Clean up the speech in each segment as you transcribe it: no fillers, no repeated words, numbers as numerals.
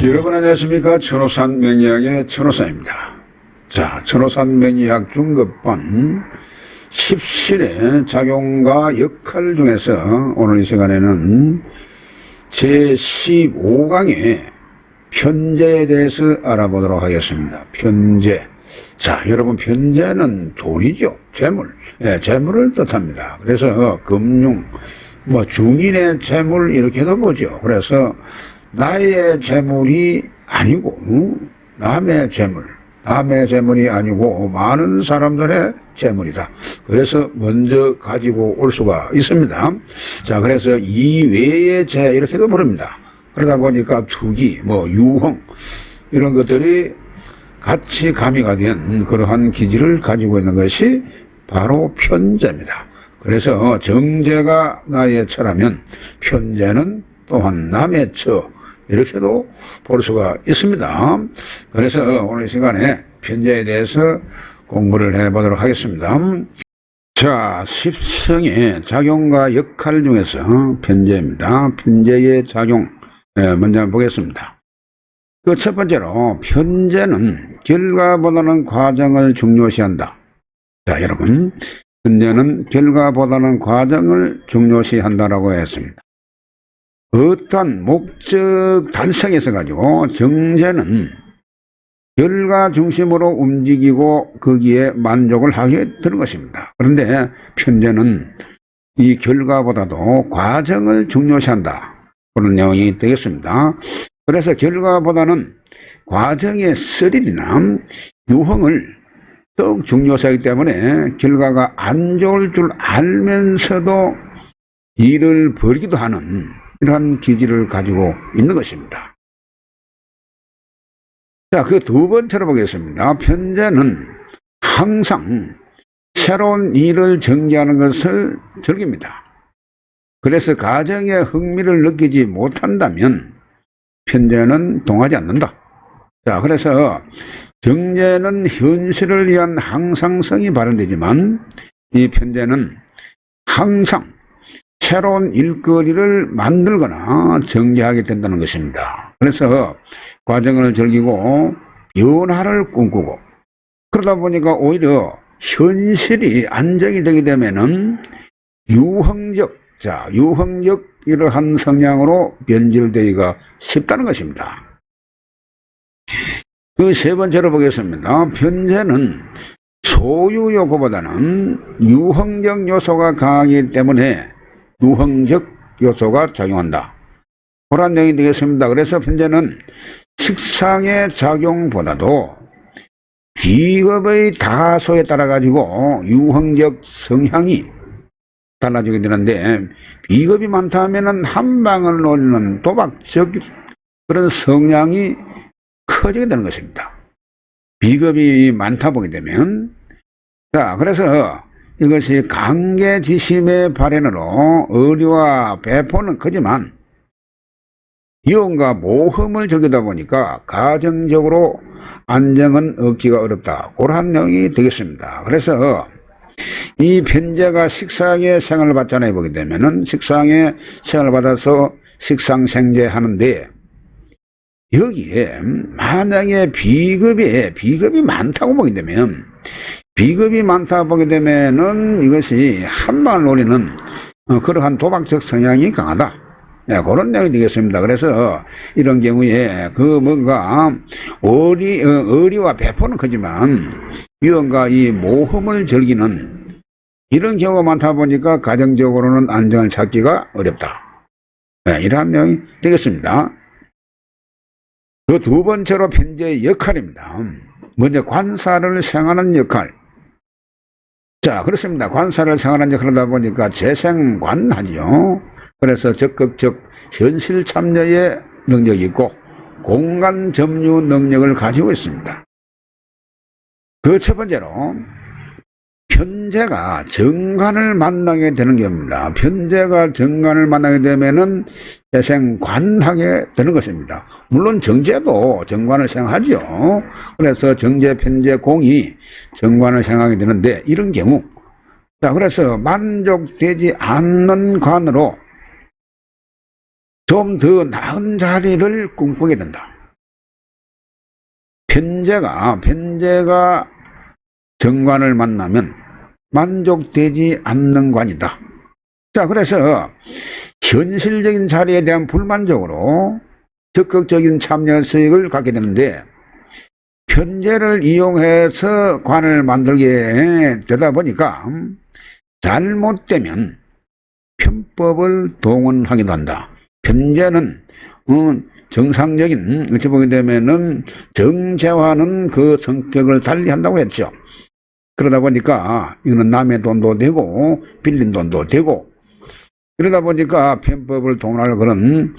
여러분 안녕하십니까. 천호산 명리학의 천호산입니다. 자, 천호산 명리학 중급본 10실의 작용과 역할 중에서 오늘 이 시간에는 제15강의 편재에 대해서 알아보도록 하겠습니다. 편재. 자, 여러분, 편재는 돈이죠. 재물. 예, 재물을 뜻합니다. 그래서 금융, 중인의 재물 이렇게도 보죠. 그래서 나의 재물이 아니고 남의 재물이 아니고 많은 사람들의 재물이다. 그래서 먼저 가지고 올 수가 있습니다. 자, 그래서 이외의 재 이렇게도 부릅니다. 그러다 보니까 투기, 유흥 이런 것들이 같이 가미가 된 그러한 기질을 가지고 있는 것이 바로 편재입니다. 그래서 정재가 나의 처라면 편재는 또한 남의 처 이렇게도 볼 수가 있습니다. 그래서 오늘 시간에 편재에 대해서 공부를 해보도록 하겠습니다. 자, 십성의 작용과 역할 중에서 편재입니다. 편재의 작용 먼저 보겠습니다. 그 첫 번째로 편재는 결과보다는 과정을 중요시한다. 자, 여러분, 편재는 결과보다는 과정을 중요시한다라고 했습니다. 어떤 목적 달성에서 가지고 정재는 결과 중심으로 움직이고 거기에 만족을 하게 되는 것입니다. 그런데 편재는 이 결과보다도 과정을 중요시한다. 그런 내용이 되겠습니다. 그래서 결과보다는 과정의 스릴이나 유흥을 더욱 중요시하기 때문에 결과가 안 좋을 줄 알면서도 일을 벌이기도 하는 이러한 기질을 가지고 있는 것입니다. 자, 그 두 번째로 보겠습니다. 편재는 항상 새로운 일을 전개하는 것을 즐깁니다. 그래서 과정에 흥미를 느끼지 못한다면 편재는 동하지 않는다. 자, 그래서 정재는 현실을 위한 항상성이 발현되지만 이 편재는 항상 새로운 일거리를 만들거나 전개하게 된다는 것입니다. 그래서 과정을 즐기고 변화를 꿈꾸고 그러다 보니까 오히려 현실이 안정이 되게 되면은 유흥적 이러한 성향으로 변질되기가 쉽다는 것입니다. 그 세 번째로 보겠습니다. 편재는 소유 요구보다는 유흥적 요소가 강하기 때문에 유흥적 요소가 작용한다. 그런 내용이 되겠습니다. 그래서 편재는 식상의 작용보다도 비겁의 다소에 따라 가지고 유흥적 성향이 달라지게 되는데 비겁이 많다 하면은 한 방을 노리는 도박적 그런 성향이 커지게 되는 것입니다. 비겁이 많다 보게 되면 자, 그래서 이것이 강계지심의 발현으로 의리와 배포는 크지만 이혼과 모험을 즐기다 보니까 가정적으로 안정은 얻기가 어렵다. 그러한 내용이 되겠습니다. 그래서 이 편재가 식상의 생을 받잖아요. 보게 되면은 식상의 생을 받아서 식상생재 하는데 여기에 만약에 비겁이 많다고 보게 되면 이것이 한 방을 노리는 그러한 도박적 성향이 강하다. 네, 그런 내용이 되겠습니다. 그래서 이런 경우에 의리와 배포는 크지만 위험과 이 모험을 즐기는 이런 경우가 많다 보니까 가정적으로는 안정을 찾기가 어렵다. 네, 이러한 내용이 되겠습니다. 그 두 번째로 편재의 역할입니다. 먼저 관사를 생하는 역할. 자, 그렇습니다. 관사를 생하는 역할을 하다 보니까 재생관하죠. 그래서 적극적 현실 참여의 능력이 있고 공간 점유 능력을 가지고 있습니다. 그 첫 번째로 편재가 정관을 만나게 되는 겁니다. 편재가 정관을 만나게 되면은 재생관하게 되는 것입니다. 물론 정재도 정관을 생하죠. 그래서 정재, 편재, 공이 정관을 생하게 되는데 이런 경우 자, 그래서 만족되지 않는 관으로 좀 더 나은 자리를 꿈꾸게 된다. 편재가 정관을 만나면 만족되지 않는 관이다. 자, 그래서 현실적인 자리에 대한 불만족으로 적극적인 참여 수익을 갖게 되는데, 편재를 이용해서 관을 만들게 되다 보니까 잘못되면 편법을 동원하기도 한다. 편재는 정상적인, 어찌 보게 되면은 정제와는 그 성격을 달리 한다고 했죠. 그러다 보니까 이거는 남의 돈도 되고 빌린 돈도 되고, 그러다 보니까 편법을 동원할 그런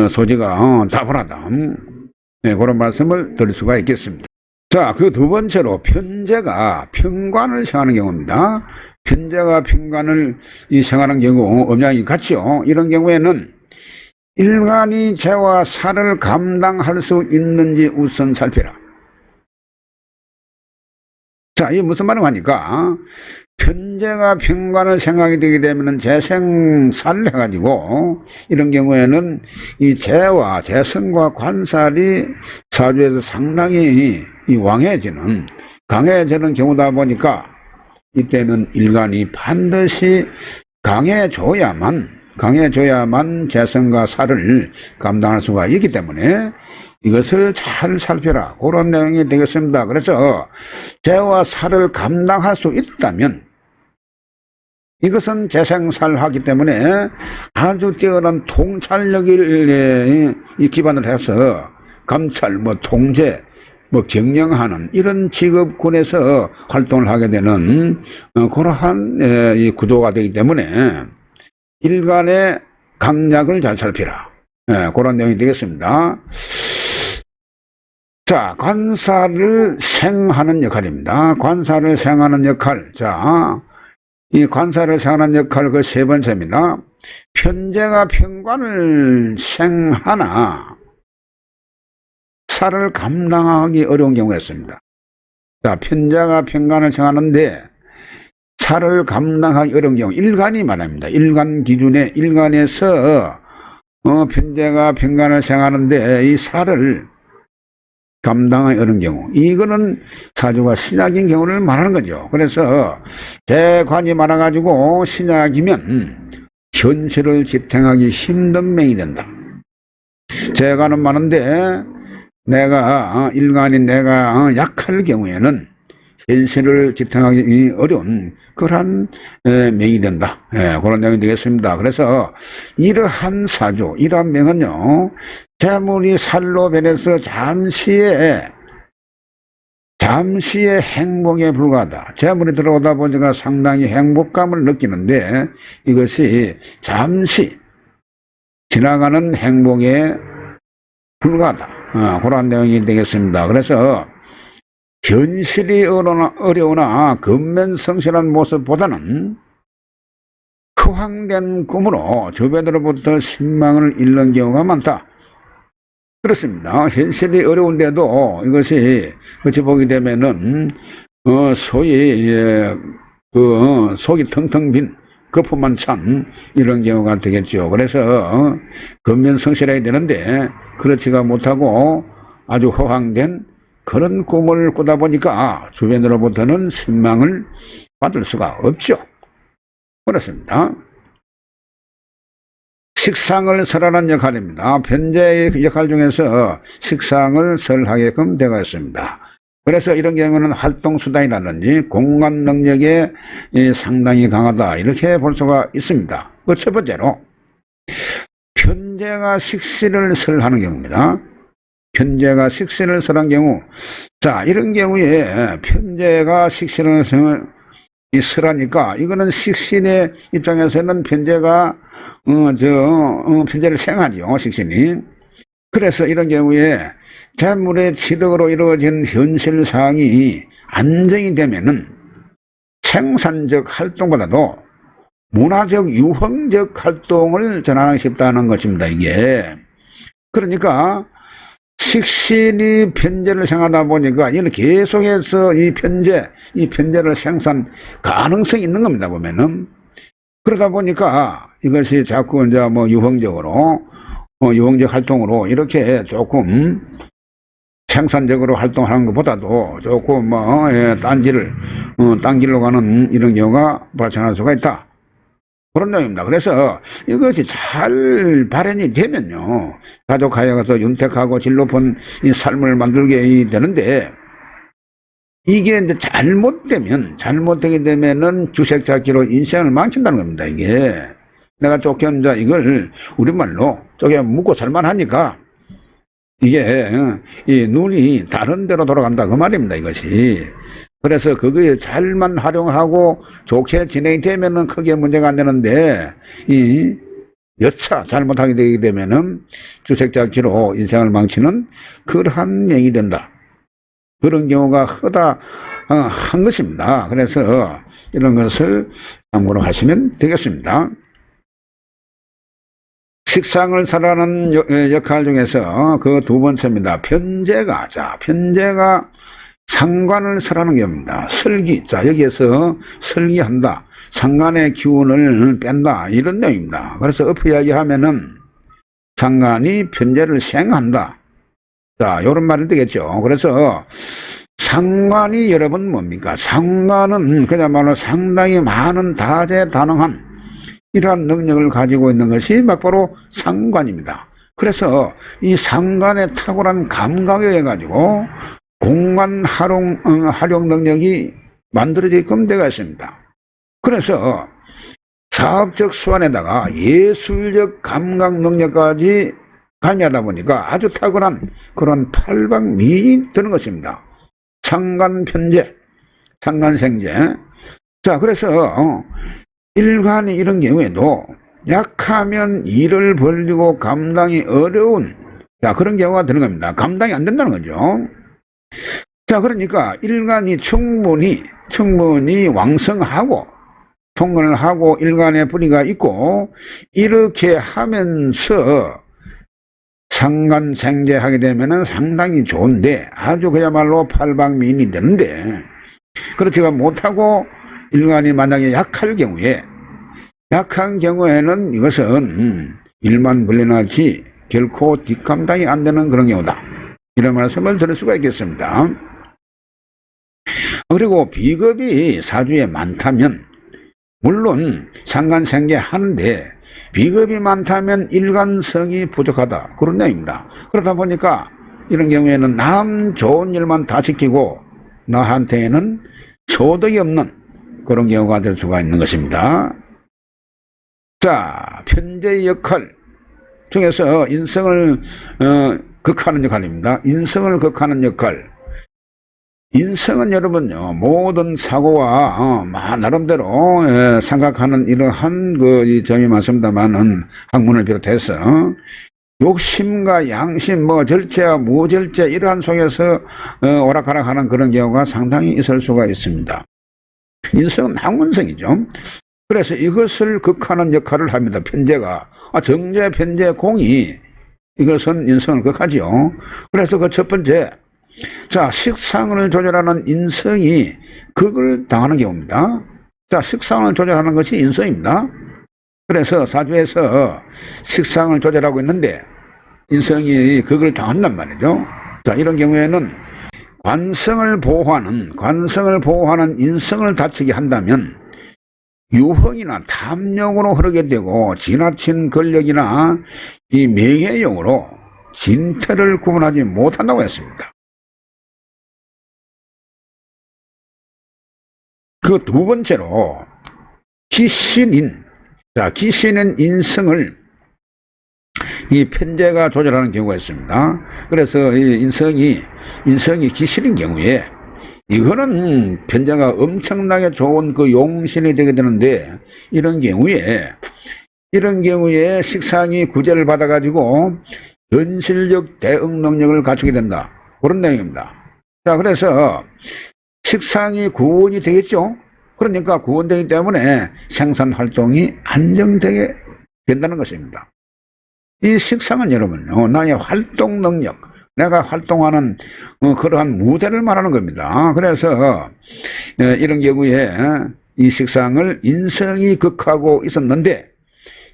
소지가 다분하다. 네, 그런 말씀을 드릴 수가 있겠습니다. 자, 그 두 번째로 편재가 편관을 생하는 경우입니다. 편재가 편관을 생하는 경우 음양이 같죠. 이런 경우에는 일간이 재와 살을 감당할 수 있는지 우선 살펴라. 자, 이게 무슨 말을 하니까, 편재가 편관을 생각이 되게 되면 재생살을 해가지고, 이런 경우에는 이 재와 재성과 관살이 사주에서 상당히 강해지는 경우다 보니까, 이때는 일간이 반드시 강해져야만 재성과 살을 감당할 수가 있기 때문에 이것을 잘 살펴라, 그런 내용이 되겠습니다. 그래서 재와 살을 감당할 수 있다면 이것은 재생살하기 때문에 아주 뛰어난 통찰력을 기반을 해서 감찰, 통제, 경영하는 이런 직업군에서 활동을 하게 되는 그러한 이 구조가 되기 때문에 일간의 강약을 잘 살피라, 그런 내용이 되겠습니다. 자, 관사를 생하는 역할입니다. 관사를 생하는 역할. 자, 이 관사를 생하는 역할 그 세 번째입니다. 편재가 편관을 생하나 살을 감당하기 어려운 경우가 있습니다. 자, 편재가 편관을 생하는데 살을 감당하기 어려운 경우, 일간이 말합니다. 일간 기준에, 일간에서 편재가 편관을 생하는데 이 살을 감당하기 어려운 경우, 이거는 사주가 신약인 경우를 말하는 거죠. 그래서 대관이 많아가지고 신약이면 현실을 지탱하기 힘든 명이 된다. 재관은 많은데 일간인 내가 약할 경우에는 현실을 지탱하기 어려운 그러한 명이 된다. 그런 내용이 되겠습니다. 그래서 이러한 사주, 이러한 명은요, 재물이 살로 변해서 잠시의 행복에 불과하다. 재물이 들어오다 보니까 상당히 행복감을 느끼는데 이것이 잠시 지나가는 행복에 불과하다. 그런 내용이 되겠습니다. 그래서 현실이 어려우나 근면성실한 모습보다는 허황된 꿈으로 주변으로부터 신망을 잃는 경우가 많다. 그렇습니다. 현실이 어려운데도 이것이 어찌 보게 되면은 소위 속이 텅텅 빈 거품만 찬 이런 경우가 되겠죠. 그래서 근면성실해야 되는데 그렇지가 못하고 아주 허황된 그런 꿈을 꾸다 보니까 주변으로부터는 신망을 받을 수가 없죠. 그렇습니다. 식상을 설하는 역할입니다. 편재의 역할 중에서 식상을 설하게끔 되어 있습니다. 그래서 이런 경우는 활동수단이라든지 공간 능력에 상당히 강하다, 이렇게 볼 수가 있습니다. 그 첫 번째로 편재가 식신을 설하는 경우입니다. 편재가 식신을 설한 경우, 자, 이런 경우에 편재가 식신을 설하니까 이거는 식신의 입장에서는 편재가 편재를 생하죠, 식신이. 그래서 이런 경우에 재물의 취득으로 이루어진 현실 사항이 안정이 되면은 생산적 활동보다도 문화적 유흥적 활동을 전환하고 싶다는 것입니다, 이게. 그러니까 식신이 편재를 생하다 보니까 이는 계속해서 이 편재를 생산 가능성이 있는 겁니다, 보면은. 그러다 보니까 이것이 자꾸 이제 유흥적 활동으로 이렇게 조금 생산적으로 활동하는 것보다도 조금 딴길로 가는 이런 경우가 발생할 수가 있다. 그런 내용입니다. 그래서 이것이 잘 발현이 되면요, 가족하여서 윤택하고 질 높은 이 삶을 만들게 되는데, 이게 이제 잘못되게 되면은 주색 찾기로 인생을 망친다는 겁니다. 이게 내가 쫓겨온다, 이걸 우리말로 쪼개 묻고 살만하니까 이게 이 눈이 다른 데로 돌아간다, 그 말입니다, 이것이. 그래서 그거에 잘만 활용하고 좋게 진행이 되면은 크게 문제가 안 되는데, 이 여차 잘못하게 되게 되면은 주색잡기로 인생을 망치는 그러한 얘기 된다. 그런 경우가 한 것입니다. 그래서 이런 것을 참고로 하시면 되겠습니다. 식상을 설하는 역할 중에서 그 두 번째입니다. 편제가. 자, 편제가 상관을 설하는 경우입니다. 설기. 자, 여기에서 설기한다, 상관의 기운을 뺀다, 이런 내용입니다. 그래서 엎어야기 하면은 상관이 편제를 생한다. 자, 요런 말이 되겠죠. 그래서 상관이 여러분 뭡니까? 상관은 그야말로 상당히 많은 다재다능한 이러한 능력을 가지고 있는 것이 막바로 상관입니다. 그래서 이 상관의 탁월한 감각에 의해 가지고 공간 활용 능력이 만들어지게끔 되어 있습니다. 그래서 사업적 수완에다가 예술적 감각 능력까지 가미하다 보니까 아주 탁월한 그런 팔방미인이 되는 것입니다. 상관편제, 상관생제. 자, 그래서 일간이 이런 경우에도 약하면 일을 벌리고 감당이 어려운, 자, 그런 경우가 되는 겁니다. 감당이 안 된다는 거죠. 자, 그러니까 일간이 충분히 왕성하고 통근을 하고 일간의 뿌리가 있고 이렇게 하면서 상관생제하게 되면은 상당히 좋은데, 아주 그야말로 팔방미인이 되는데, 그렇지가 못하고 일간이 만약에 약한 경우에는 이것은 일만 벌려놨지 결코 뒷감당이 안 되는 그런 경우다, 이런 말씀을 드릴 수가 있겠습니다. 그리고 비겁이 사주에 많다면 물론 상관생제하는데 비겁이 많다면 일관성이 부족하다, 그런 내용입니다. 그러다 보니까 이런 경우에는 남 좋은 일만 다 시키고 나한테는 소득이 없는 그런 경우가 될 수가 있는 것입니다. 자, 편제 역할 중에서 인성을 극하는 역할입니다. 인성을 극하는 역할. 인성은 여러분요, 모든 사고와 나름대로 생각하는 이러한 이 점이 많습니다만은, 학문을 비롯해서 욕심과 양심, 절제와 무절제, 이러한 속에서 오락가락하는 그런 경우가 상당히 있을 수가 있습니다. 인성은 학문성이죠. 그래서 이것을 극하는 역할을 합니다. 편제가. 정제, 편제, 공이 이것은 인성을 극하지요. 그래서 그 첫 번째, 자, 식상을 조절하는 인성이 극을 당하는 경우입니다. 자, 식상을 조절하는 것이 인성입니다. 그래서 사주에서 식상을 조절하고 있는데 인성이 극을 당한단 말이죠. 자, 이런 경우에는 관성을 보호하는 인성을 다치게 한다면 유흥이나 탐욕으로 흐르게 되고 지나친 권력이나 이 명예욕으로 진퇴를 구분하지 못한다고 했습니다. 그 두 번째로 기신인. 자, 기신인 인성을 이 편제가 조절하는 경우가 있습니다. 그래서 이 인성이 기신인 경우에 이거는 편제가 엄청나게 좋은 그 용신이 되게 되는데, 이런 경우에 식상이 구제를 받아가지고 현실적 대응 능력을 갖추게 된다, 그런 내용입니다. 자, 그래서 식상이 구원이 되겠죠. 그러니까 구원되기 때문에 생산 활동이 안정되게 된다는 것입니다. 이 식상은 여러분요, 나의 활동 능력, 내가 활동하는 그러한 무대를 말하는 겁니다. 그래서 이런 경우에 이 식상을 인성이 극하고 있었는데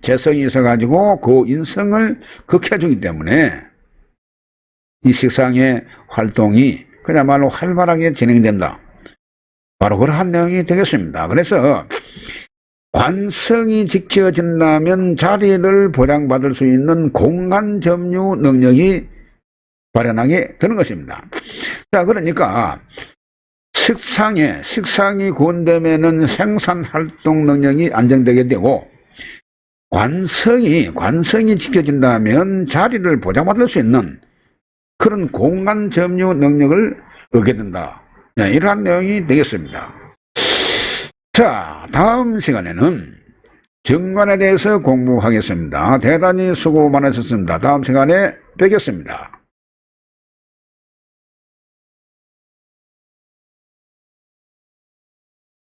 재성이 있어가지고 그 인성을 극해주기 때문에 이 식상의 활동이 그야말로 활발하게 진행된다. 바로 그러한 내용이 되겠습니다. 그래서 관성이 지켜진다면 자리를 보장받을 수 있는 공간 점유 능력이 발현하게 되는 것입니다. 자, 그러니까 식상이 구원되면은 생산 활동 능력이 안정되게 되고, 관성이 지켜진다면 자리를 보장받을 수 있는 그런 공간 점유 능력을 얻게 된다. 이러한 내용이 되겠습니다. 자, 다음 시간에는 정관에 대해서 공부하겠습니다. 대단히 수고 많으셨습니다. 다음 시간에 뵙겠습니다.